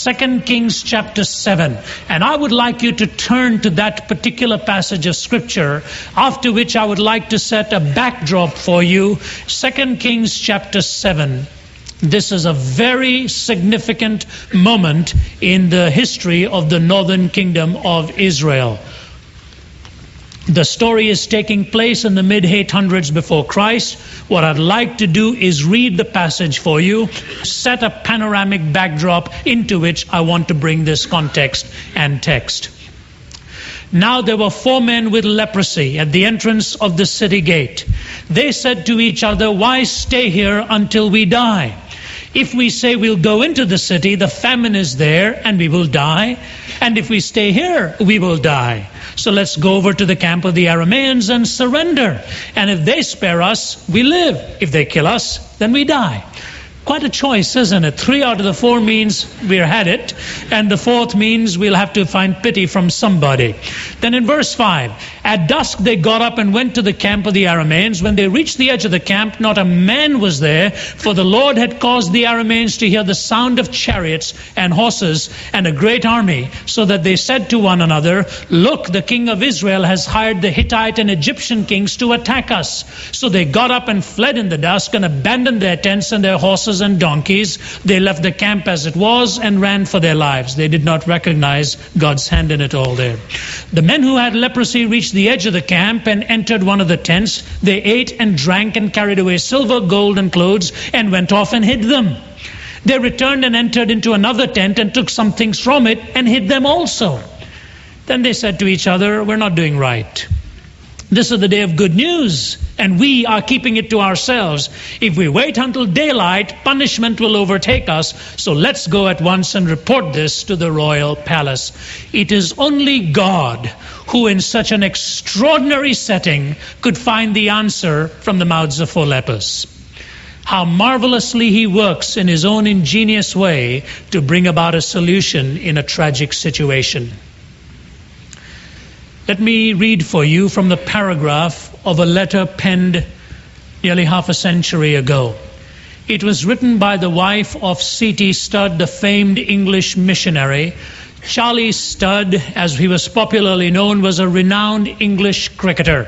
2 Kings chapter 7. And I would like you to turn to that particular passage of Scripture, after which I would like to set a backdrop for you. 2 Kings chapter 7. This is a very significant moment in the history of the northern kingdom of Israel. The story is taking place in the mid-800s before Christ. What I'd like to do is read the passage for you, set a panoramic backdrop into which I want to bring this context and text. Now there were 4 men with leprosy at the entrance of the city gate. They said to each other, "Why stay here until we die? If we say we'll go into the city, the famine is there and we will die. And if we stay here, we will die. So let's go over to the camp of the Arameans and surrender. And if they spare us, we live. If they kill us, then we die." Quite a choice, isn't it? 3 out of the 4 means we're had it, and the 4th means we'll have to find pity from somebody. Then in verse 5, at dusk they got up and went to the camp of the Arameans. When they reached the edge of the camp, not a man was there, for the Lord had caused the Arameans to hear the sound of chariots and horses and a great army, so that they said to one another, "Look, the king of Israel has hired the Hittite and Egyptian kings to attack us." So they got up and fled in the dusk and abandoned their tents and their horses and donkeys. They left the camp as it was and ran for their lives. They did not recognize God's hand in it all there. The men who had leprosy reached the edge of the camp and entered one of the tents. They ate and drank and carried away silver, gold, and clothes and went off and hid them. They returned and entered into another tent and took some things from it and hid them also. Then they said to each other, "We're not doing right. This is the day of good news, and we are keeping it to ourselves. If we wait until daylight, punishment will overtake us. So let's go at once and report this to the royal palace." It is only God who in such an extraordinary setting could find the answer from the mouths of 4 lepers. How marvelously he works in his own ingenious way to bring about a solution in a tragic situation. Let me read for you from the paragraph of a letter penned nearly half a century ago. It was written by the wife of C.T. Studd, the famed English missionary. Charlie Studd, as he was popularly known, was a renowned English cricketer.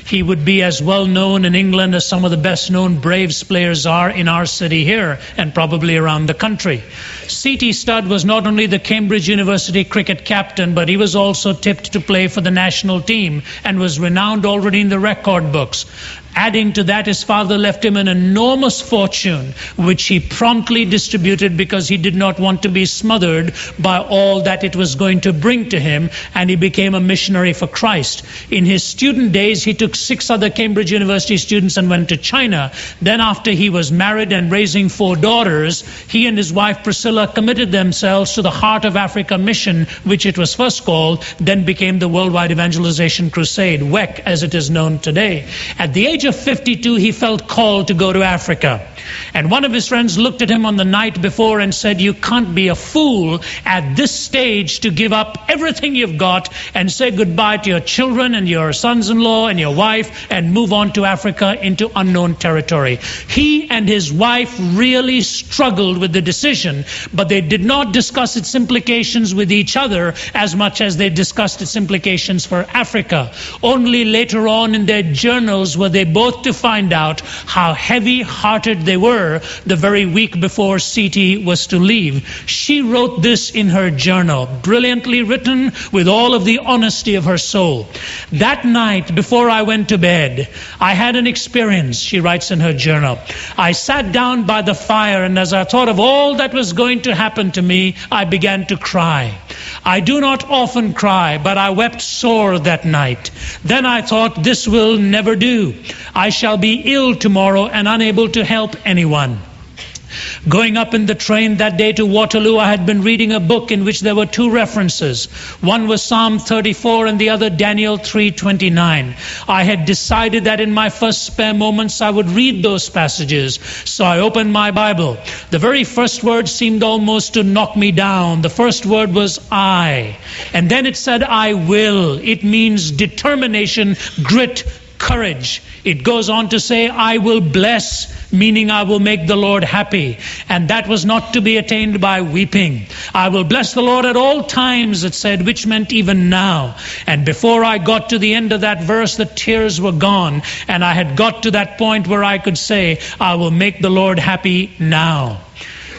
He would be as well known in England as some of the best known Braves players are in our city here and probably around the country. C.T. Studd was not only the Cambridge University cricket captain, but he was also tipped to play for the national team and was renowned already in the record books. Adding to that, his father left him an enormous fortune, which he promptly distributed because he did not want to be smothered by all that it was going to bring to him, and he became a missionary for Christ. In his student days, he took 6 other Cambridge University students and went to China. Then after he was married and raising 4 daughters, he and his wife Priscilla committed themselves to the Heart of Africa mission, which it was first called, then became the Worldwide Evangelization Crusade, WEC as it is known today. At the age of 52, he felt called to go to Africa. And one of his friends looked at him on the night before and said, "You can't be a fool at this stage to give up everything you've got and say goodbye to your children and your sons-in-law and your wife and move on to Africa into unknown territory." He and his wife really struggled with the decision, but they did not discuss its implications with each other as much as they discussed its implications for Africa. Only later on in their journals were they both to find out how heavy-hearted they were the very week before C.T. was to leave. She wrote this in her journal, brilliantly written with all of the honesty of her soul. "That night before I went to bed, I had an experience," she writes in her journal. "I sat down by the fire, and as I thought of all that was going to happen to me, I began to cry. I do not often cry, but I wept sore that night. Then I thought, this will never do. I shall be ill tomorrow and unable to help anyone. Going up in the train that day to Waterloo, I had been reading a book in which there were 2 references. One was Psalm 34 and the other Daniel 3:29. I had decided that in my first spare moments I would read those passages. So I opened my Bible. The very first word seemed almost to knock me down. The first word was I. And then it said, I will. It means determination, grit, courage. It goes on to say, I will bless, meaning I will make the Lord happy. And that was not to be attained by weeping. I will bless the Lord at all times, it said, which meant even now. And before I got to the end of that verse, the tears were gone. And I had got to that point where I could say, I will make the Lord happy now.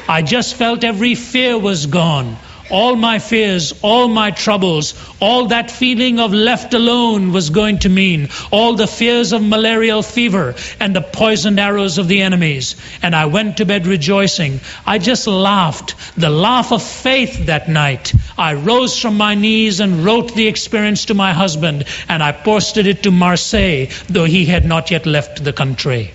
I just felt every fear was gone. All my fears, all my troubles, all that feeling of left alone was going to mean, all the fears of malarial fever and the poisoned arrows of the enemies. And I went to bed rejoicing. I just laughed, the laugh of faith that night. I rose from my knees and wrote the experience to my husband, and I posted it to Marseille, though he had not yet left the country.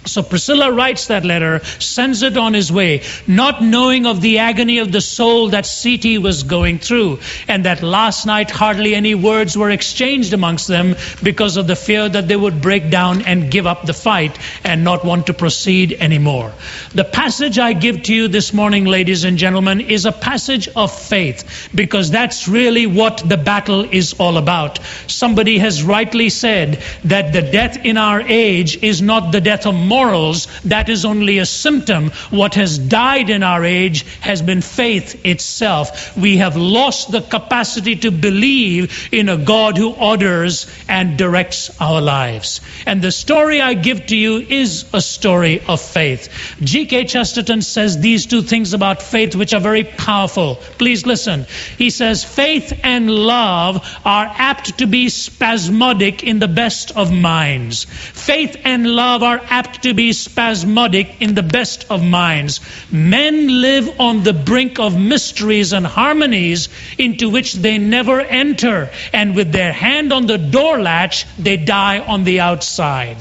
So Priscilla writes that letter, sends it on his way, not knowing of the agony of the soul that C.T. was going through, and that last night hardly any words were exchanged amongst them because of the fear that they would break down and give up the fight and not want to proceed anymore. The passage I give to you this morning, ladies and gentlemen, is a passage of faith, because that's really what the battle is all about. Somebody has rightly said that the death in our age is not the death of morals, that is only a symptom. What has died in our age has been faith itself. We have lost the capacity to believe in a God who orders and directs our lives. And the story I give to you is a story of faith. G.K. Chesterton says these two things about faith which are very powerful. Please listen. He says, faith and love are apt to be spasmodic in the best of minds. Faith and love are apt to be spasmodic in the best of minds. Men live on the brink of mysteries and harmonies into which they never enter, and with their hand on the door latch, they die on the outside.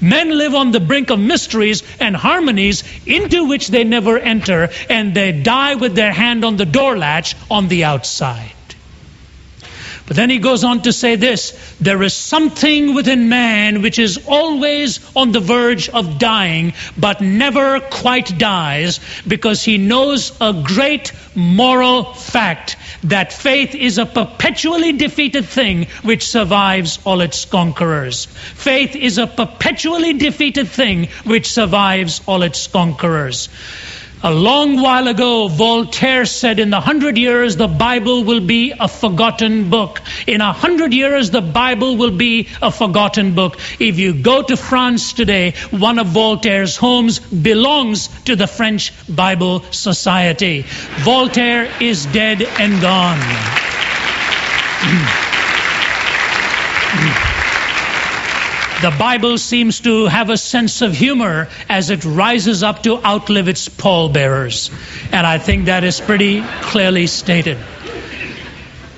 Men live on the brink of mysteries and harmonies into which they never enter, and they die with their hand on the door latch on the outside. But then he goes on to say this, there is something within man which is always on the verge of dying, but never quite dies, because he knows a great moral fact, that faith is a perpetually defeated thing which survives all its conquerors. Faith is a perpetually defeated thing which survives all its conquerors. A long while ago, Voltaire said, in 100 years, the Bible will be a forgotten book. In 100 years, the Bible will be a forgotten book. If you go to France today, one of Voltaire's homes belongs to the French Bible Society. Voltaire is dead and gone. The Bible seems to have a sense of humor as it rises up to outlive its pallbearers. And I think that is pretty clearly stated.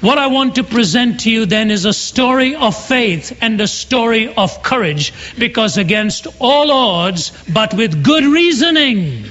What I want to present to you then is a story of faith and a story of courage, because against all odds, but with good reasoning,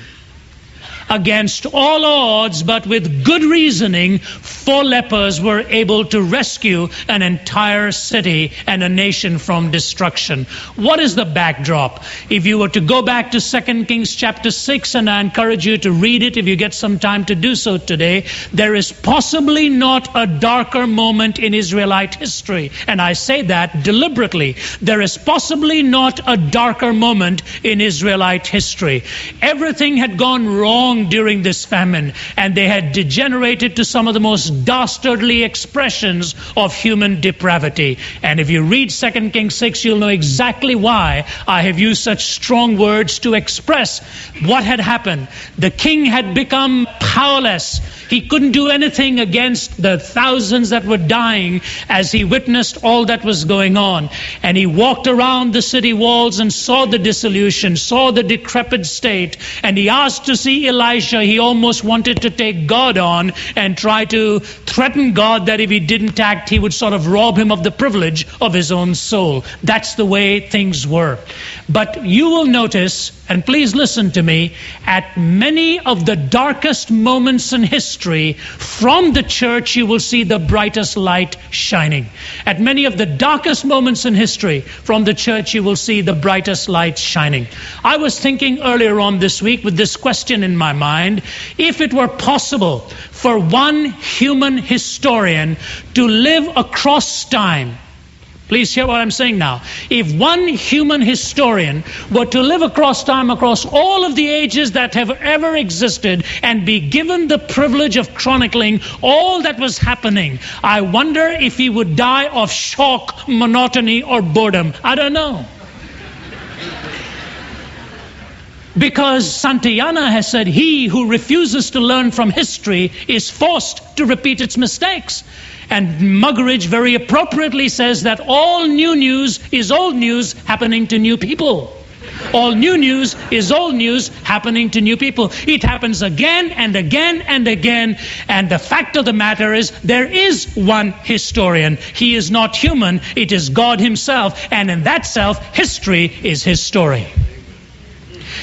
against all odds, but with good reasoning, 4 lepers were able to rescue an entire city and a nation from destruction. What is the backdrop? If you were to go back to 2 Kings chapter 6, and I encourage you to read it if you get some time to do so today, there is possibly not a darker moment in Israelite history. And I say that deliberately. There is possibly not a darker moment in Israelite history. Everything had gone wrong during this famine, and they had degenerated to some of the most dastardly expressions of human depravity. And if you read 2 Kings 6, you'll know exactly why I have used such strong words to express what had happened. The king had become powerless. He couldn't do anything against the thousands that were dying as he witnessed all that was going on. And he walked around the city walls and saw the dissolution, saw the decrepit state, and he asked to see Elisha. He almost wanted to take God on and try to threaten God that if he didn't act, he would sort of rob him of the privilege of his own soul. That's the way things were. But you will notice, and please listen to me, at many of the darkest moments in history, from the church you will see the brightest light shining. At many of the darkest moments in history, from the church you will see the brightest light shining. I was thinking earlier on this week with this question in my mind, if it were possible for one human historian to live across time, Please hear what I'm saying now. If one human historian were to live across time, across all of the ages that have ever existed, and be given the privilege of chronicling all that was happening, I wonder if he would die of shock, monotony, or boredom. I don't know. Because Santayana has said, he who refuses to learn from history is forced to repeat its mistakes. And Muggeridge very appropriately says that all new news is old news happening to new people. All new news is old news happening to new people. It happens again and again and again. And the fact of the matter is, there is one historian. He is not human. It is God himself. And in that self, history is his story.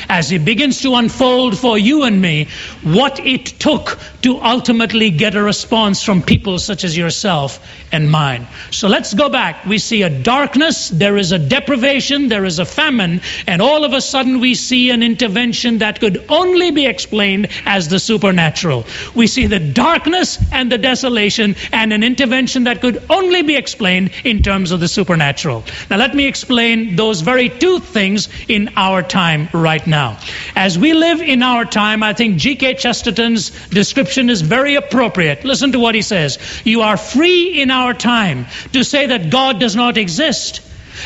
As he begins to unfold for you and me what it took to ultimately get a response from people such as yourself and mine. So let's go back. We see a darkness, there is a deprivation, there is a famine, and all of a sudden we see an intervention that could only be explained as the supernatural. We see the darkness and the desolation and an intervention that could only be explained in terms of the supernatural. Now let me explain those very two things in our time right now. As we live in our time, I think G.K. Chesterton's description is very appropriate. Listen to what he says. You are free in our time to say that God does not exist.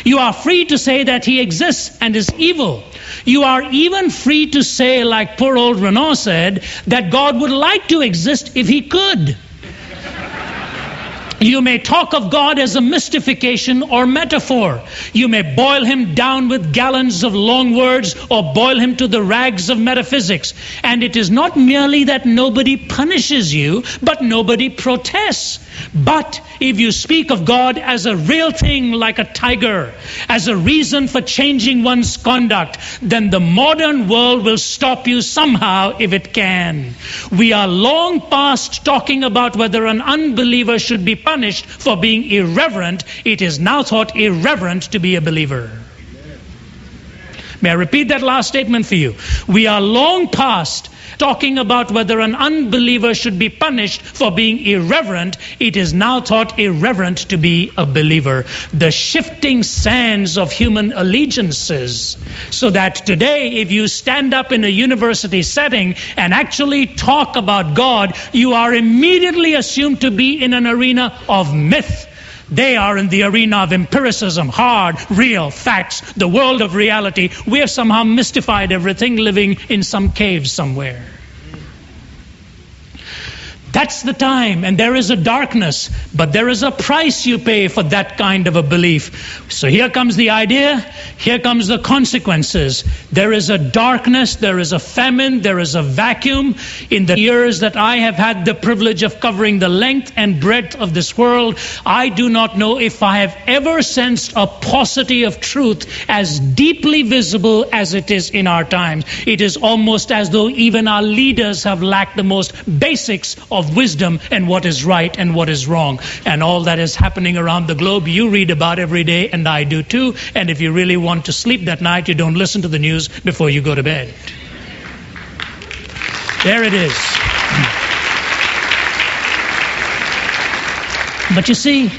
You are free to say that he exists and is evil. You are even free to say, like poor old Renaud said, that God would like to exist if he could. You may talk of God as a mystification or metaphor. You may boil him down with gallons of long words or boil him to the rags of metaphysics. And it is not merely that nobody punishes you, but nobody protests. But if you speak of God as a real thing like a tiger, as a reason for changing one's conduct, then the modern world will stop you somehow if it can. We are long past talking about whether an unbeliever should be punished for being irreverent. It is now thought irreverent to be a believer. May I repeat that last statement for you? We are long past talking about whether an unbeliever should be punished for being irreverent. It is now thought irreverent to be a believer. The shifting sands of human allegiances, so that today if you stand up in a university setting and actually talk about God, you are immediately assumed to be in an arena of myth. They are in the arena of empiricism, hard, real facts, the world of reality. We have somehow mystified everything, living in some cave somewhere. That's the time, and there is a darkness, but there is a price you pay for that kind of a belief. So here comes the idea, here comes the consequences. There is a darkness, there is a famine, there is a vacuum. In the years that I have had the privilege of covering the length and breadth of this world, I do not know if I have ever sensed a paucity of truth as deeply visible as it is in our times. It is almost as though even our leaders have lacked the most basics of wisdom and what is right and what is wrong. And all that is happening around the globe, you read about every day, and I do too. And if you really want to sleep that night, you don't listen to the news before you go to bed. There it is. But you see,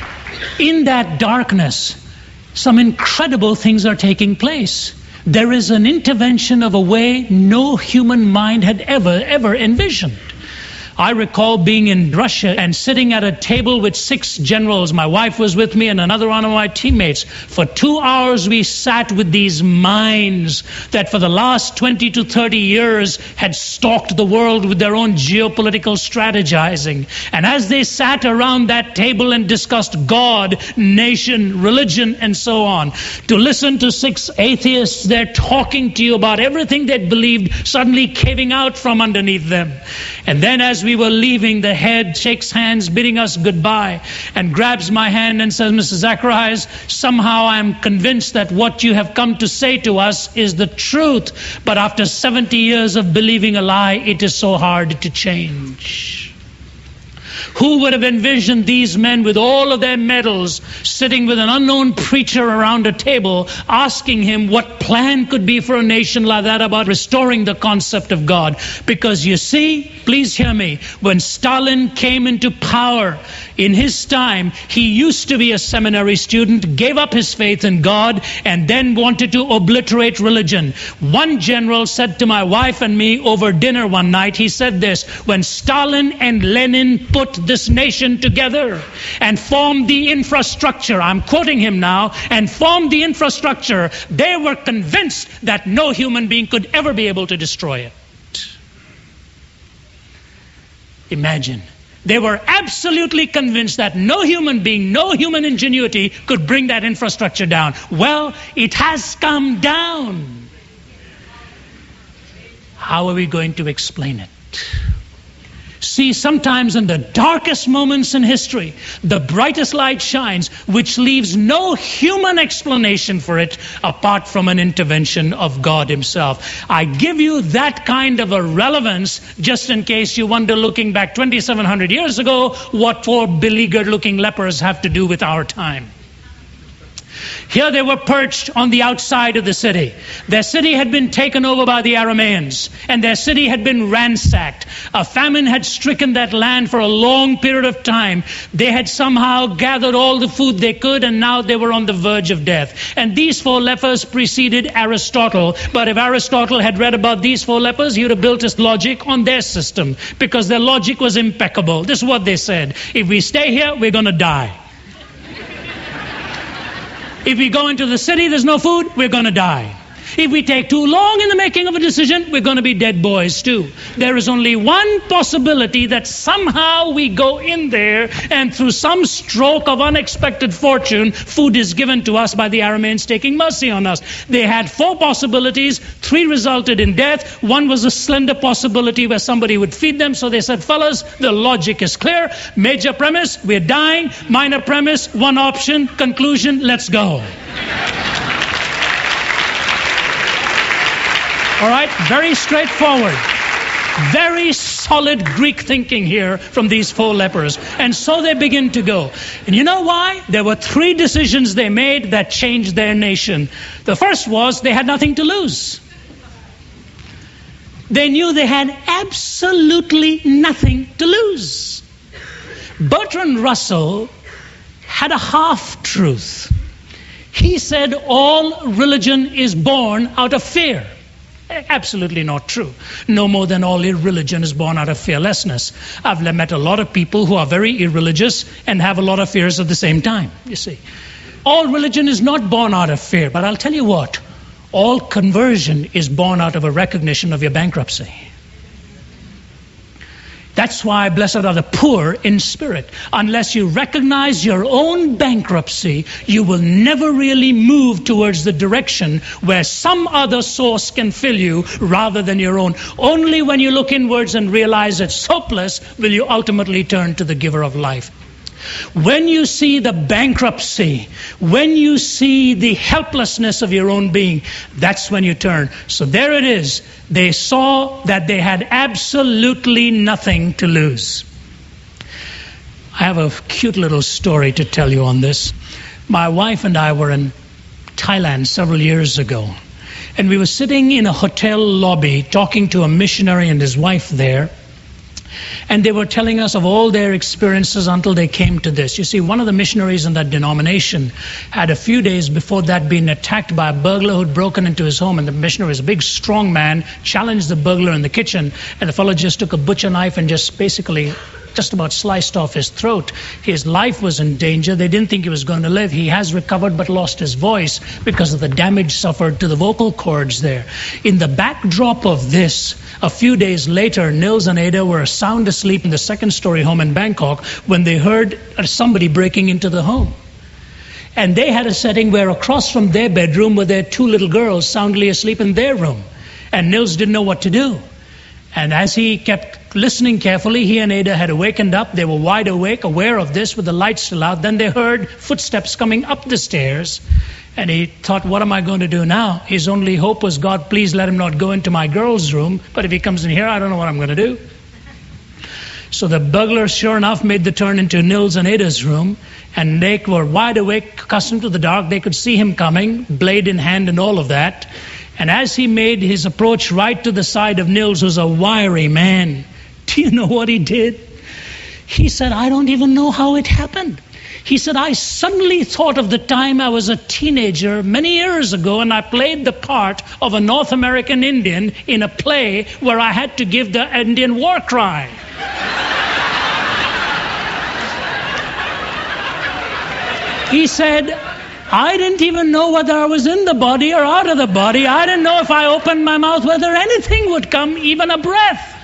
in that darkness, some incredible things are taking place. There is an intervention of a way no human mind had ever envisioned. I recall being in Russia and sitting at a table with 6 generals. My wife was with me and another one of my teammates. For 2 hours we sat with these minds that for the last 20 to 30 years had stalked the world with their own geopolitical strategizing. And as they sat around that table and discussed God, nation, religion, and so on, to listen to 6 atheists there talking to you about everything they'd believed suddenly caving out from underneath them. And then as we were leaving, the head shakes hands, bidding us goodbye, and grabs my hand and says, Mr. Zacharias, somehow I am convinced that what you have come to say to us is the truth, but after 70 years of believing a lie, it is so hard to change. Who Who would have envisioned these men with all of their medals sitting with an unknown preacher around a table asking him what plan could be for a nation like that about restoring the concept of God? Because you see, please hear me, when Stalin came into power in his time, he used to be a seminary student, gave up his faith in God, and then wanted to obliterate religion. One general said to my wife and me over dinner one night, he said this: when Stalin and Lenin put this nation together and formed the infrastructure, I'm quoting him now, and formed the infrastructure, they were convinced that no human being could ever be able to destroy it. Imagine. They were absolutely convinced that no human being, no human ingenuity could bring that infrastructure down. Well, it has come down. How are we going to explain it? See, sometimes in the darkest moments in history, the brightest light shines, which leaves no human explanation for it apart from an intervention of God himself. I give you that kind of a relevance just in case you wonder, looking back 2,700 years ago, what four beleaguered-looking lepers have to do with our time. Here they were perched on the outside of the city. Their city had been taken over by the Arameans, and their city had been ransacked. A famine had stricken that land for a long period of time. They had somehow gathered all the food they could, and now they were on the verge of death. And these four lepers preceded Aristotle. But if Aristotle had read about these four lepers, he would have built his logic on their system, because their logic was impeccable. This is what they said: if we stay here, we're going to die. If we go into the city, there's no food, we're going to die. If we take too long in the making of a decision, we're going to be dead boys too. There is only one possibility, that somehow we go in there and through some stroke of unexpected fortune, food is given to us by the Arameans taking mercy on us. They had four possibilities. Three resulted in death. One was a slender possibility where somebody would feed them. So they said, fellas, the logic is clear. Major premise, we're dying. Minor premise, one option. Conclusion, let's go. All right, very straightforward. Very solid Greek thinking here from these four lepers. And so they begin to go. And you know why? There were three decisions they made that changed their nation. The first was they had nothing to lose. They knew they had absolutely nothing to lose. Bertrand Russell had a half-truth. He said all religion is born out of fear. Absolutely not true. No more than all irreligion is born out of fearlessness. I've met a lot of people who are very irreligious and have a lot of fears at the same time, you see. All religion is not born out of fear, but I'll tell you what, all conversion is born out of a recognition of your bankruptcy. That's why blessed are the poor in spirit. Unless you recognize your own bankruptcy, you will never really move towards the direction where some other source can fill you rather than your own. Only when you look inwards and realize it's hopeless will you ultimately turn to the giver of life. When you see the bankruptcy, when you see the helplessness of your own being, that's when you turn. So there it is. They saw that they had absolutely nothing to lose. I have a cute little story to tell you on this. My wife and I were in Thailand several years ago, and we were sitting in a hotel lobby talking to a missionary and his wife there. And they were telling us of all their experiences until they came to this. You see, one of the missionaries in that denomination had a few days before that been attacked by a burglar who'd broken into his home. And the missionary was a big, strong man, challenged the burglar in the kitchen. And the fellow just took a butcher knife and just basically just about sliced off his throat. His life was in danger. They didn't think he was going to live. He has recovered but lost his voice because of the damage suffered to the vocal cords there. In the backdrop of this, a few days later, Nils and Ada were sound asleep in the second-story home in Bangkok when they heard somebody breaking into the home. And they had a setting where across from their bedroom were their two little girls soundly asleep in their room. And Nils didn't know what to do. And as he kept listening carefully, he and Ada had awakened up. They were wide awake, aware of this with the lights still out. Then they heard footsteps coming up the stairs. And he thought, what am I going to do now? His only hope was, God, please let him not go into my girl's room. But if he comes in here, I don't know what I'm going to do. So the burglars, sure enough, made the turn into Nils and Ada's room, and they were wide awake, accustomed to the dark. They could see him coming, blade in hand and all of that. And as he made his approach right to the side of Nils, who's a wiry man, do you know what he did? He said, I don't even know how it happened. He said, I suddenly thought of the time I was a teenager many years ago, and I played the part of a North American Indian in a play where I had to give the Indian war cry. He said, I didn't even know whether I was in the body or out of the body. I didn't know if I opened my mouth whether anything would come, even a breath.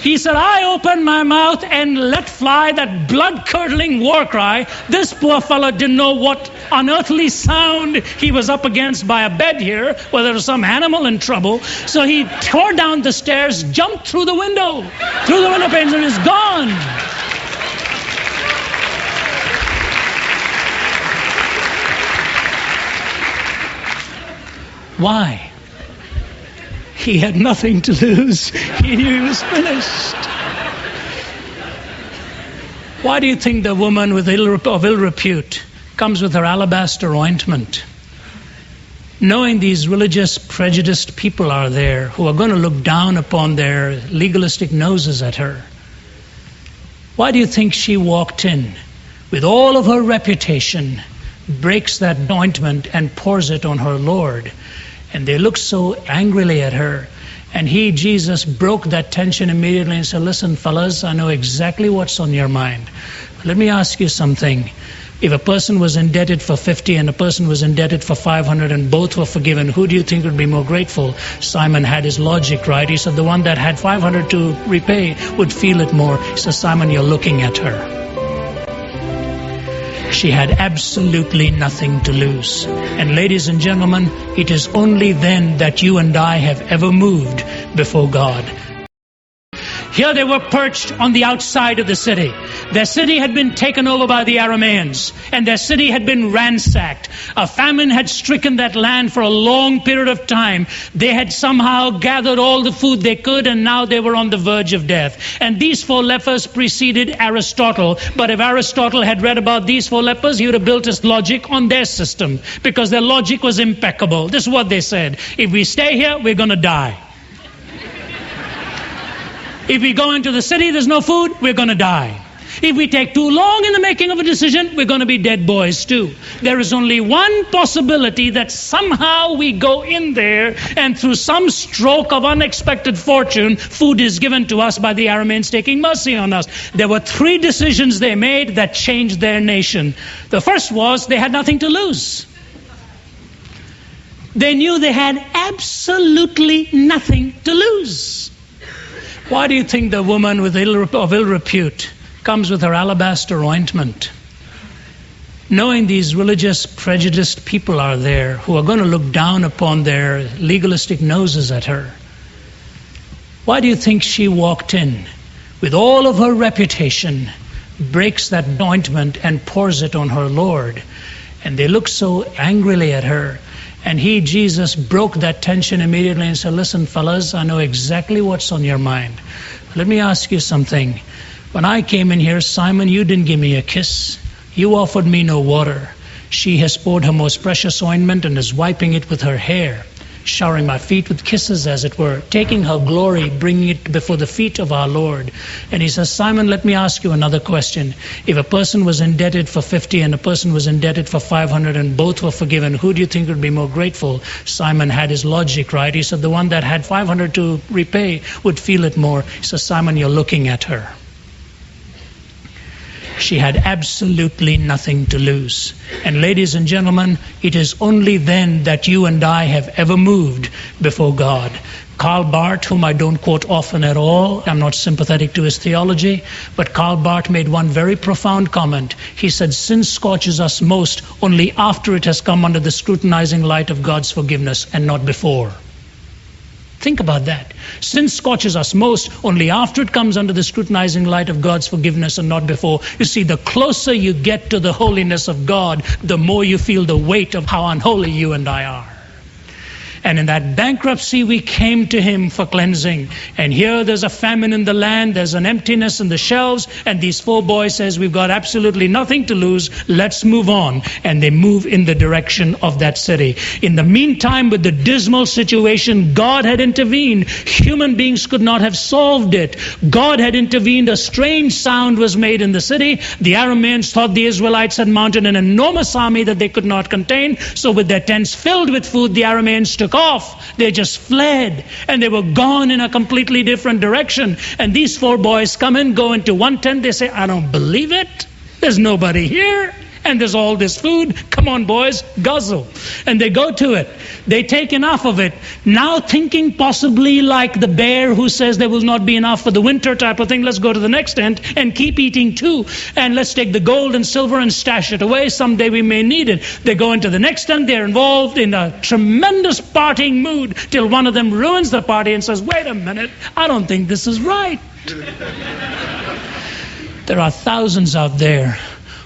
He said, I opened my mouth and let fly that blood-curdling war cry. This poor fellow didn't know what unearthly sound he was up against by a bed here, whether it was some animal in trouble. So he tore down the stairs, jumped through the window panes, and is gone. Why? He had nothing to lose. He knew he was finished. Why do you think the woman of ill repute comes with her alabaster ointment? Knowing these religious, prejudiced people are there who are going to look down upon their legalistic noses at her. Why do you think she walked in with all of her reputation, breaks that ointment and pours it on her Lord? And they looked so angrily at her. And he, Jesus, broke that tension immediately and said, listen, fellas, I know exactly what's on your mind. Let me ask you something. If a person was indebted for 50 and a person was indebted for 500 and both were forgiven, who do you think would be more grateful? Simon had his logic right. He said the one that had 500 to repay would feel it more. He said, Simon, you're looking at her. She had absolutely nothing to lose. And ladies and gentlemen, it is only then that you and I have ever moved before God. Here they were perched on the outside of the city. Their city had been taken over by the Arameans, and their city had been ransacked. A famine had stricken that land for a long period of time. They had somehow gathered all the food they could, and now they were on the verge of death. And these four lepers preceded Aristotle. But if Aristotle had read about these four lepers, he would have built his logic on their system, because their logic was impeccable. This is what they said. If we stay here, we're going to die. If we go into the city, there's no food, we're going to die. If we take too long in the making of a decision, we're going to be dead boys too. There is only one possibility, that somehow we go in there and through some stroke of unexpected fortune, food is given to us by the Arameans taking mercy on us. There were three decisions they made that changed their nation. The first was they had nothing to lose. They knew they had absolutely nothing to lose. Why do you think the woman of ill repute comes with her alabaster ointment? Knowing these religious, prejudiced people are there who are going to look down upon their legalistic noses at her. Why do you think she walked in with all of her reputation, breaks that ointment and pours it on her Lord? And they looked so angrily at her. And he, Jesus, broke that tension immediately and said, listen, fellas, I know exactly what's on your mind. Let me ask you something. When I came in here, Simon, you didn't give me a kiss. You offered me no water. She has poured her most precious ointment and is wiping it with her hair, showering my feet with kisses, as it were, taking her glory, bringing it before the feet of our Lord. And he says, Simon, let me ask you another question. If a person was indebted for 50 and a person was indebted for 500 and both were forgiven, who do you think would be more grateful? Simon had his logic right. He said the one that had 500 to repay would feel it more. He says, Simon, you're looking at her. She had absolutely nothing to lose. And ladies and gentlemen, it is only then that you and I have ever moved before God. Karl Barth, whom I don't quote often at all, I'm not sympathetic to his theology, but Karl Barth made one very profound comment. He said, sin scorches us most only after it has come under the scrutinizing light of God's forgiveness and not before. Think about that. Sin scorches us most only after it comes under the scrutinizing light of God's forgiveness and not before. You see, the closer you get to the holiness of God, the more you feel the weight of how unholy you and I are. And in that bankruptcy, we came to him for cleansing. And here there's a famine in the land, there's an emptiness in the shelves, and these 4 boys says, we've got absolutely nothing to lose, let's move on. And they move in the direction of that city. In the meantime, with the dismal situation, God had intervened. Human beings could not have solved it. God had intervened. A strange sound was made in the city. The Arameans thought the Israelites had mounted an enormous army that they could not contain. So with their tents filled with food, the Arameans took off. They just fled, and they were gone in a completely different direction. And these 4 boys come in, go into one tent. They say, I don't believe it. There's nobody here. And there's all this food. Come on, boys, guzzle. And they go to it. They take enough of it. Now thinking possibly like the bear who says there will not be enough for the winter type of thing. Let's go to the next tent and keep eating too. And let's take the gold and silver and stash it away. Someday we may need it. They go into the next tent. They're involved in a tremendous partying mood till one of them ruins the party and says, wait a minute, I don't think this is right. There are thousands out there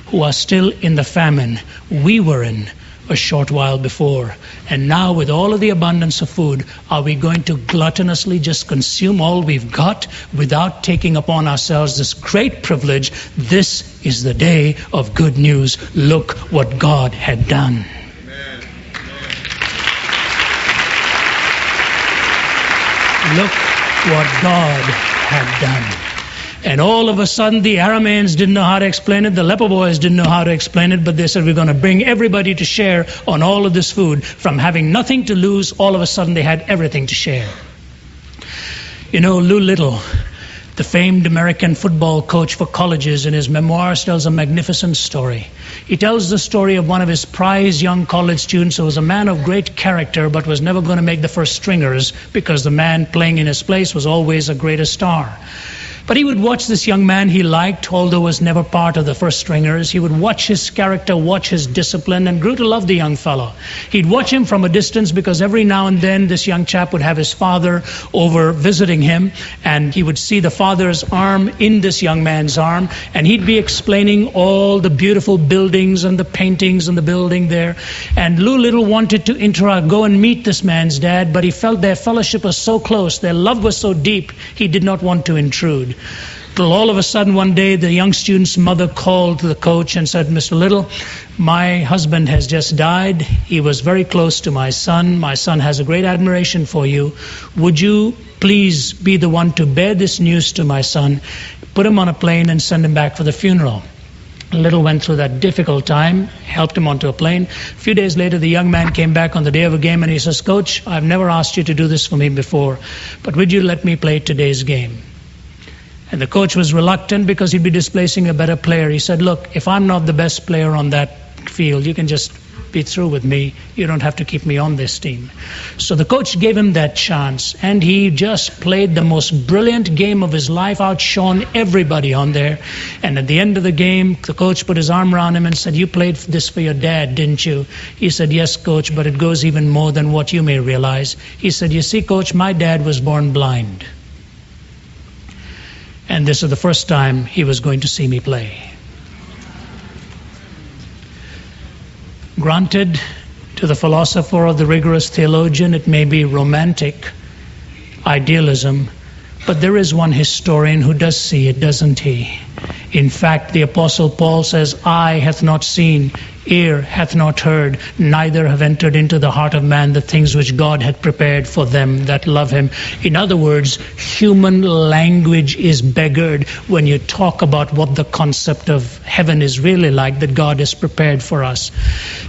who are still in the famine we were in a short while before. And now with all of the abundance of food, are we going to gluttonously just consume all we've got without taking upon ourselves this great privilege? This is the day of good news. Look what God had done. Amen. Look what God had done. And all of a sudden, the Arameans didn't know how to explain it. The leper boys didn't know how to explain it. But they said, we're going to bring everybody to share on all of this food. From having nothing to lose, all of a sudden they had everything to share. You know, Lou Little, the famed American football coach for colleges, in his memoirs tells a magnificent story. He tells the story of one of his prized young college students who was a man of great character but was never going to make the first stringers because the man playing in his place was always a greater star. But he would watch this young man he liked, although was never part of the first stringers. He would watch his character, watch his discipline, and grew to love the young fellow. He'd watch him from a distance because every now and then this young chap would have his father over visiting him, and he would see the father's arm in this young man's arm, and he'd be explaining all the beautiful buildings and the paintings in the building there. And Lou Little wanted to go and meet this man's dad, but he felt their fellowship was so close, their love was so deep, he did not want to intrude. Till all of a sudden one day the young student's mother called to the coach and said, Mr. Little, my husband has just died. He was very close to my son. My son has a great admiration for you. Would you please be the one to bear this news to my son, put him on a plane and send him back for the funeral? Little went through that difficult time, helped him onto a plane. A few days later, the young man came back on the day of a game and he says, Coach, I've never asked you to do this for me before, but would you let me play today's game? And the coach was reluctant because he'd be displacing a better player. He said, look, if I'm not the best player on that field, you can just be through with me. You don't have to keep me on this team. So the coach gave him that chance, and he just played the most brilliant game of his life, outshone everybody on there. And at the end of the game, the coach put his arm around him and said, you played this for your dad, didn't you? He said, yes, coach, but it goes even more than what you may realize. He said, you see, coach, my dad was born blind. And this is the first time he was going to see me play. Granted, to the philosopher or the rigorous theologian, it may be romantic idealism, but there is one historian who does see it, doesn't he? In fact, the Apostle Paul says, eye hath not seen, ear hath not heard, neither have entered into the heart of man the things which God had prepared for them that love him. In other words, human language is beggared when you talk about what the concept of heaven is really like, that God has prepared for us.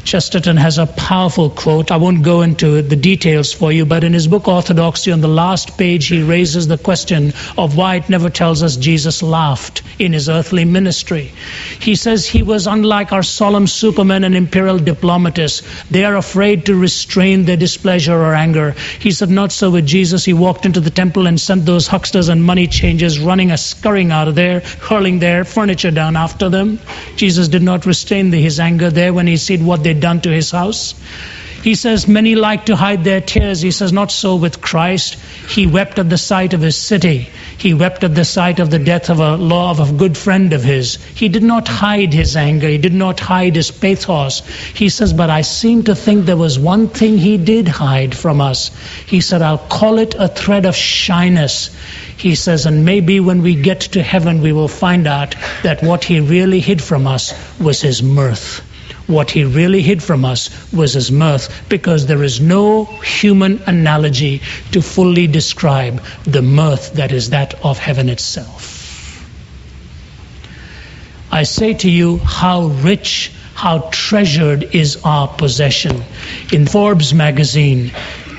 Chesterton has a powerful quote. I won't go into the details for you, but in his book Orthodoxy, on the last page, he raises the question of why it never tells us Jesus laughed in his earthly ministry. He says he was unlike our solemn supermen and imperial diplomatists. They are afraid to restrain their displeasure or anger. He said not so with Jesus. He walked into the temple and sent those hucksters and money changers running, scurrying out of there, hurling their furniture down after them. Jesus did not restrain his anger there when he said what they'd done to his house. He says, many like to hide their tears. He says, not so with Christ. He wept at the sight of his city. He wept at the sight of the death of a good friend of his. He did not hide his anger. He did not hide his pathos. He says, but I seem to think there was one thing he did hide from us. He said, I'll call it a thread of shyness. He says, and maybe when we get to heaven, we will find out that what he really hid from us was his mirth. What he really hid from us was his mirth, because there is no human analogy to fully describe the mirth that is that of heaven itself. I say to you, how rich, how treasured is our possession. In Forbes magazine,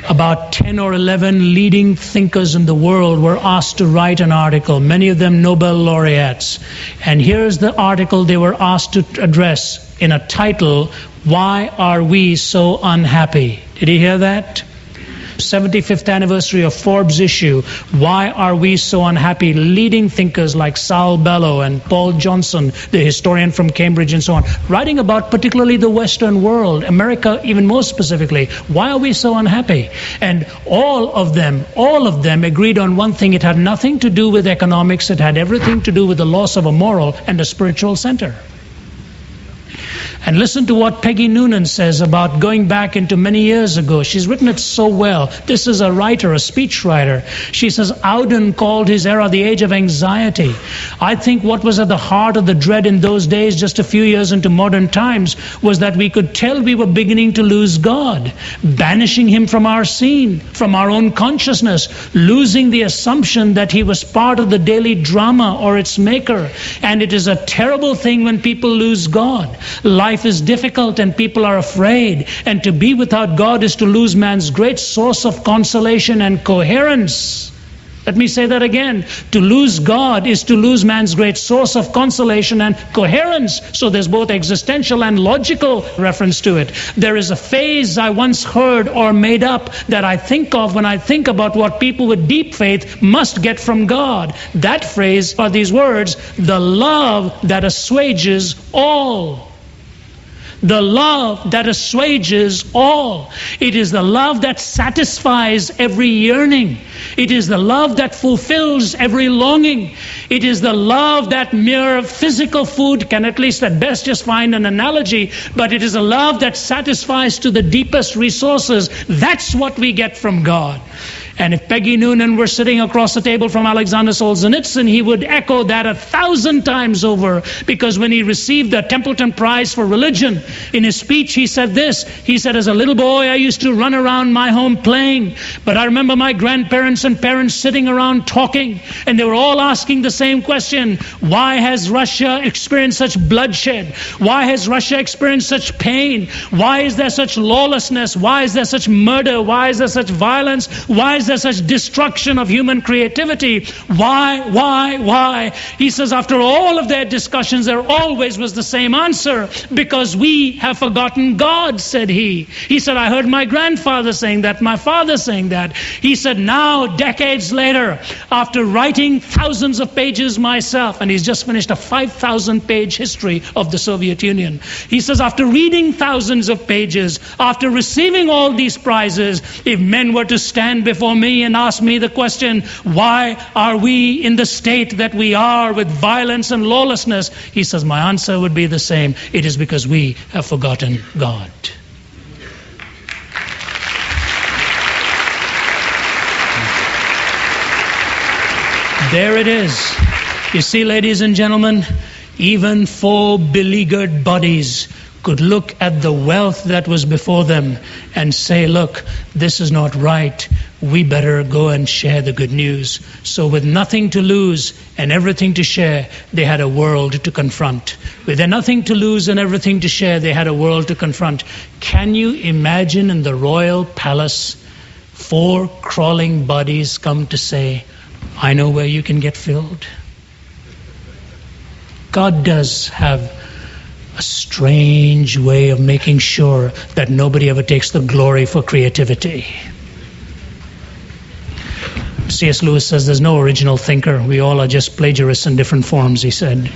about 10 or 11 leading thinkers in the world were asked to write an article, many of them Nobel laureates. And here's the article they were asked to address in a title, Why Are We So Unhappy? Did you hear that? 75th anniversary of Forbes issue, Why Are We So Unhappy? Leading thinkers like Saul Bellow and Paul Johnson, the historian from Cambridge and so on, writing about particularly the Western world, America even more specifically. Why are we so unhappy? And all of them agreed on one thing. It had nothing to do with economics. It had everything to do with the loss of a moral and a spiritual center. And listen to what Peggy Noonan says about going back into many years ago. She's written it so well. This is a writer, a speech writer. She says, Auden called his era the age of anxiety. I think what was at the heart of the dread in those days, just a few years into modern times, was that we could tell we were beginning to lose God, banishing him from our scene, from our own consciousness, losing the assumption that he was part of the daily drama or its maker. And it is a terrible thing when people lose God. Life is difficult and people are afraid, and to be without God is to lose man's great source of consolation and coherence. Let me say that again. To lose God is to lose man's great source of consolation and coherence. So there's both existential and logical reference to it. There is a phrase I once heard or made up that I think of when I think about what people with deep faith must get from God. That phrase are these words, the love that assuages all. The love that assuages all. It is the love that satisfies every yearning. It is the love that fulfills every longing. It is the love that mere physical food can at least at best just find an analogy, but it is a love that satisfies to the deepest resources. That's what we get from God. And if Peggy Noonan were sitting across the table from Alexander Solzhenitsyn, he would echo that 1,000 times over, because when he received the Templeton Prize for Religion, in his speech he said this. He said, as a little boy I used to run around my home playing, but I remember my grandparents and parents sitting around talking, and they were all asking the same question. Why has Russia experienced such bloodshed? Why has Russia experienced such pain? Why is there such lawlessness? Why is there such murder? Why is there such violence? Why is there such destruction of human creativity? Why? He says, after all of their discussions, there always was the same answer. Because we have forgotten God, said he. He said, I heard my grandfather saying that, my father saying that. He said, now, decades later, after writing thousands of pages myself, and he's just finished a 5,000-page history of the Soviet Union. He says, after reading thousands of pages, after receiving all these prizes, if men were to stand before me and ask me the question, why are we in the state that we are with violence and lawlessness? He says, my answer would be the same. It is because we have forgotten God. There it is. You see, ladies and gentlemen, even 4 beleaguered bodies could look at the wealth that was before them and say, look, this is not right. We better go and share the good news. So with nothing to lose and everything to share, they had a world to confront. With nothing to lose and everything to share, they had a world to confront. Can you imagine in the royal palace, 4 crawling bodies come to say, I know where you can get filled? God does have a strange way of making sure that nobody ever takes the glory for creativity. C.S. Lewis says there's no original thinker. We all are just plagiarists in different forms, he said.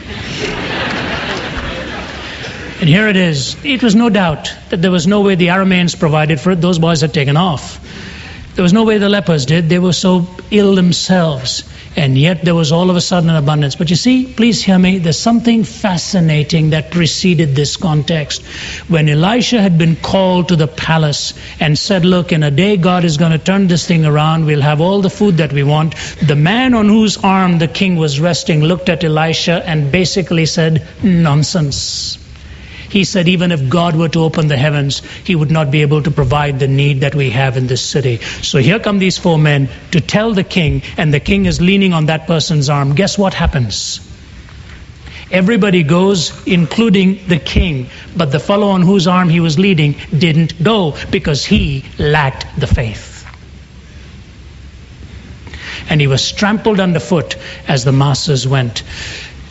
And here it is. It was no doubt that there was no way the Arameans provided for it. Those boys had taken off. There was no way the lepers did. They were so ill themselves. And yet there was all of a sudden an abundance. But you see, please hear me, there's something fascinating that preceded this context. When Elisha had been called to the palace and said, look, in a day God is going to turn this thing around, we'll have all the food that we want. The man on whose arm the king was resting looked at Elisha and basically said, nonsense. He said even if God were to open the heavens, he would not be able to provide the need that we have in this city. So here come these 4 men to tell the king, and the king is leaning on that person's arm. Guess what happens? Everybody goes, including the king. But the fellow on whose arm he was leading didn't go because he lacked the faith. And he was trampled underfoot as the masses went.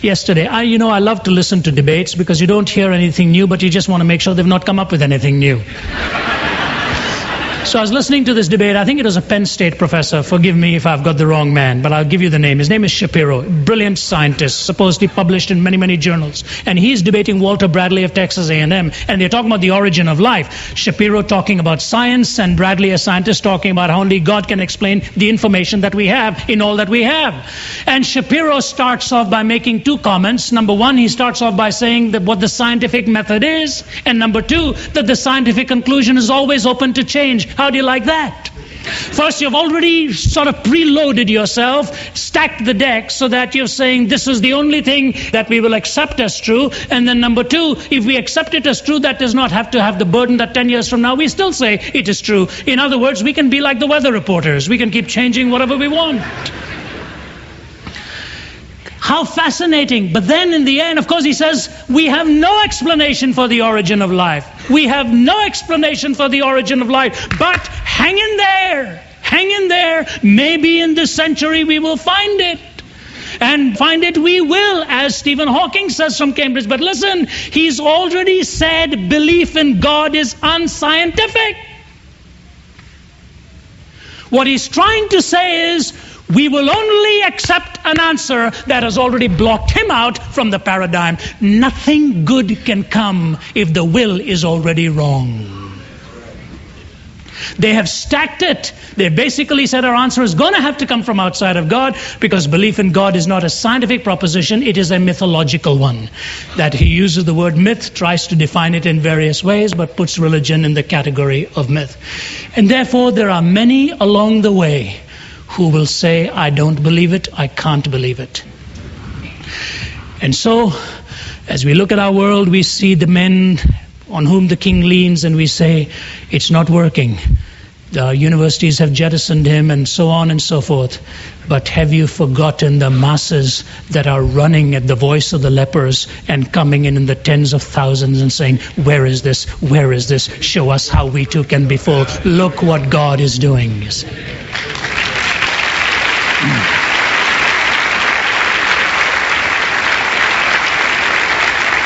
Yesterday, I love to listen to debates because you don't hear anything new, but you just want to make sure they've not come up with anything new. So I was listening to this debate. I think it was a Penn State professor. Forgive me if I've got the wrong man, but I'll give you the name. His name is Shapiro, brilliant scientist, supposedly published in many, many journals. And he's debating Walter Bradley of Texas A&M, and they're talking about the origin of life. Shapiro talking about science, and Bradley, a scientist, talking about how only God can explain the information that we have in all that we have. And Shapiro starts off by making 2 comments. Number 1, he starts off by saying that what the scientific method is, and number 2, that the scientific conclusion is always open to change. How do you like that? First, you've already sort of preloaded yourself, stacked the deck so that you're saying this is the only thing that we will accept as true. And then number 2, if we accept it as true, that does not have to have the burden that 10 years from now we still say it is true. In other words, we can be like the weather reporters. We can keep changing whatever we want. How fascinating. But then in the end, of course, he says, we have no explanation for the origin of life. We have no explanation for the origin of life. But hang in there. Hang in there. Maybe in this century we will find it. And find it we will, as Stephen Hawking says from Cambridge. But listen, he's already said belief in God is unscientific. What he's trying to say is, we will only accept an answer that has already blocked him out from the paradigm. Nothing good can come if the will is already wrong. They have stacked it. They basically said our answer is going to have to come from outside of God, because belief in God is not a scientific proposition, it is a mythological one. That he uses the word myth, tries to define it in various ways, but puts religion in the category of myth. And therefore there are many along the way who will say, I don't believe it, I can't believe it. And so, as we look at our world, we see the men on whom the king leans, and we say, it's not working. The universities have jettisoned him, and so on and so forth. But have you forgotten the masses that are running at the voice of the lepers and coming in the tens of thousands and saying, where is this? Where is this? Show us how we too can be full. Look what God is doing, you see.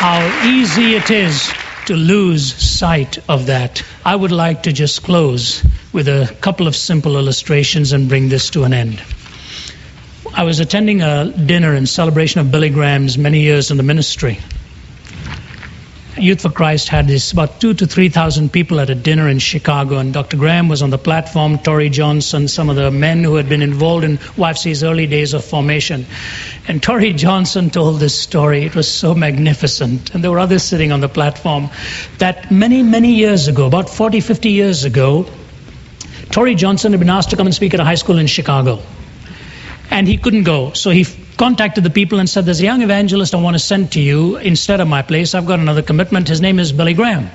How easy it is to lose sight of that. I would like to just close with a couple of simple illustrations and bring this to an end. I was attending a dinner in celebration of Billy Graham's many years in the ministry. Youth for Christ had this about 2,000 to 3,000 people at a dinner in Chicago, and Dr. Graham was on the platform, Torrey Johnson, some of the men who had been involved in YFC's early days of formation. And Torrey Johnson told this story. It was so magnificent. And there were others sitting on the platform that many, many years ago, about 40, 50 years ago, Torrey Johnson had been asked to come and speak at a high school in Chicago. And he couldn't go. So he contacted the people and said, there's a young evangelist I want to send to you instead of my place. I've got another commitment. His name is Billy Graham.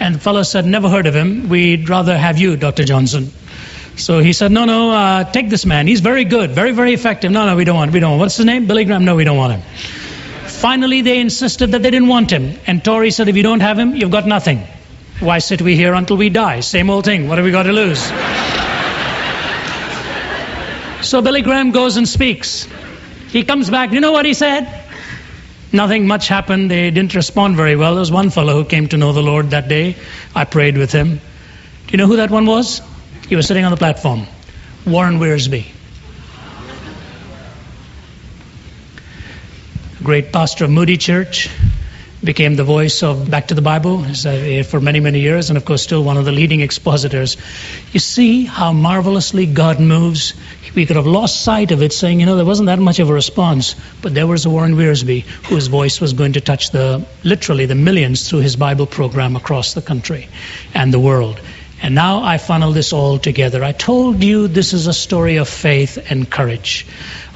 And the fellow said, never heard of him. We'd rather have you, Dr. Johnson. So he said, no, take this man. He's very good, very, very effective. No, we don't want. What's his name? Billy Graham? No, we don't want him. Finally, they insisted that they didn't want him. And Torrey said, if you don't have him, you've got nothing. Why sit we here until we die? Same old thing. What have we got to lose? So Billy Graham goes and speaks. He comes back. You know what he said? Nothing much happened. They didn't respond very well. There was one fellow who came to know the Lord that day. I prayed with him. Do you know who that one was? He was sitting on the platform. Warren Wiersbe. Great pastor of Moody Church. became the voice of Back to the Bible for many, many years, and of course still one of the leading expositors. You see how marvelously God moves? We could have lost sight of it, saying, there wasn't that much of a response, but there was a Warren Wiersbe whose voice was going to touch literally the millions through his Bible program across the country and the world. And now I funnel this all together. I told you this is a story of faith and courage.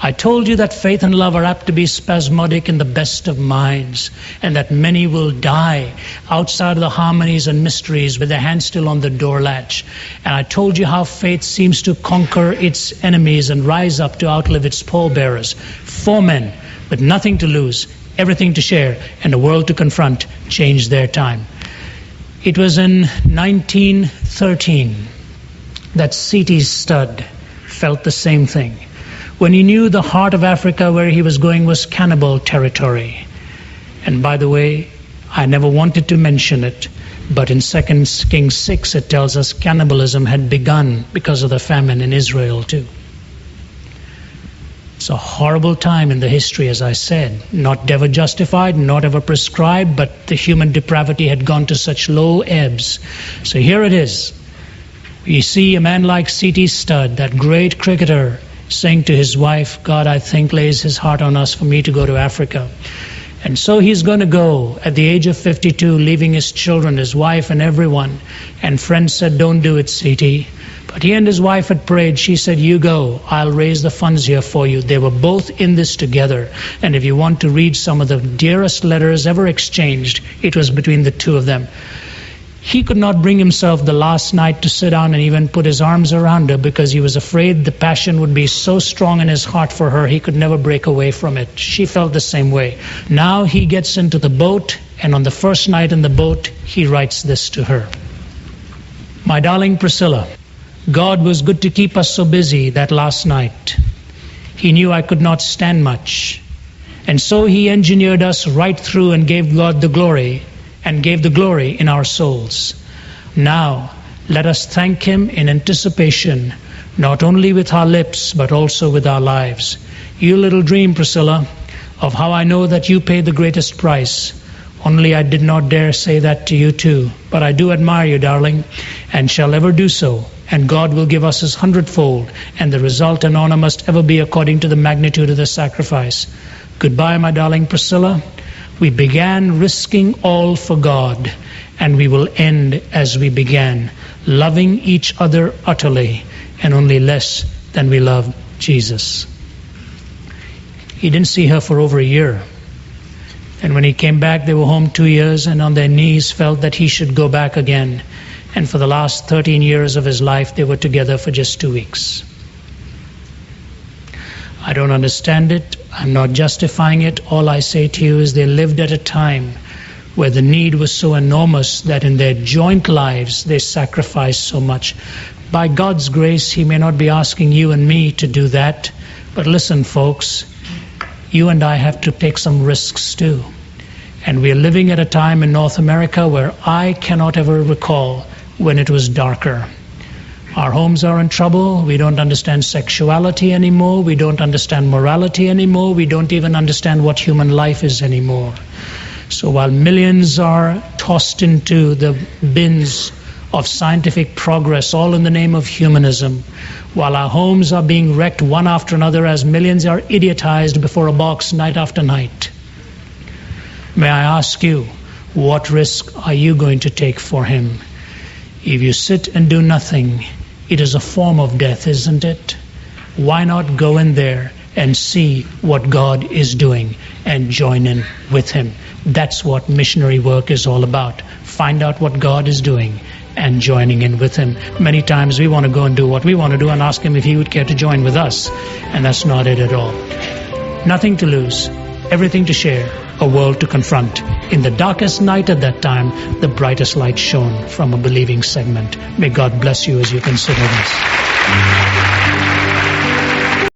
I told you that faith and love are apt to be spasmodic in the best of minds, and that many will die outside of the harmonies and mysteries with their hand still on the door latch. And I told you how faith seems to conquer its enemies and rise up to outlive its pallbearers. 4 men with nothing to lose, everything to share, and a world to confront changed their time. It was in 1913 that C.T. Studd felt the same thing, when he knew the heart of Africa where he was going was cannibal territory. And by the way, I never wanted to mention it, but in 2 Kings 6 it tells us cannibalism had begun because of the famine in Israel too. It's a horrible time in the history, as I said, not ever justified, not ever prescribed, but the human depravity had gone to such low ebbs. So here it is. You see a man like C.T. Studd, that great cricketer, saying to his wife, God, I think, lays his heart on us for me to go to Africa. And so he's going to go at the age of 52, leaving his children, his wife, and everyone. And friends said, don't do it, C.T. But he and his wife had prayed. She said, you go, I'll raise the funds here for you. They were both in this together. And if you want to read some of the dearest letters ever exchanged, it was between the two of them. He could not bring himself the last night to sit down and even put his arms around her, because he was afraid the passion would be so strong in his heart for her he could never break away from it. She felt the same way. Now he gets into the boat, and on the first night in the boat, he writes this to her. My darling Priscilla, God was good to keep us so busy that last night. He knew I could not stand much. And so he engineered us right through and gave God the glory, and gave the glory in our souls. Now, let us thank him in anticipation, not only with our lips, but also with our lives. You little dream, Priscilla, of how I know that you paid the greatest price. Only I did not dare say that to you too. But I do admire you, darling, and shall ever do so. And God will give us his 100-fold, and the result and honor must ever be according to the magnitude of the sacrifice. Goodbye, my darling Priscilla. We began risking all for God, and we will end as we began, loving each other utterly, and only less than we love Jesus. He didn't see her for over a year. And when he came back, they were home 2 years, and on their knees felt that he should go back again. And for the last 13 years of his life, they were together for just 2 weeks. I don't understand it. I'm not justifying it. All I say to you is they lived at a time where the need was so enormous that in their joint lives they sacrificed so much. By God's grace, he may not be asking you and me to do that. But listen, folks, you and I have to take some risks too. And we're living at a time in North America where I cannot ever recall when it was darker. Our homes are in trouble. We don't understand sexuality anymore. We don't understand morality anymore. We don't even understand what human life is anymore. So while millions are tossed into the bins of scientific progress, all in the name of humanism, while our homes are being wrecked one after another as millions are idiotized before a box night after night, may I ask you, what risk are you going to take for him? If you sit and do nothing, it is a form of death, isn't it? Why not go in there and see what God is doing and join in with him? That's what missionary work is all about. Find out what God is doing and joining in with him. Many times we want to go and do what we want to do and ask him if he would care to join with us. And that's not it at all. Nothing to lose, everything to share, a world to confront. In the darkest night at that time, the brightest light shone from a believing segment. May God bless you as you consider this.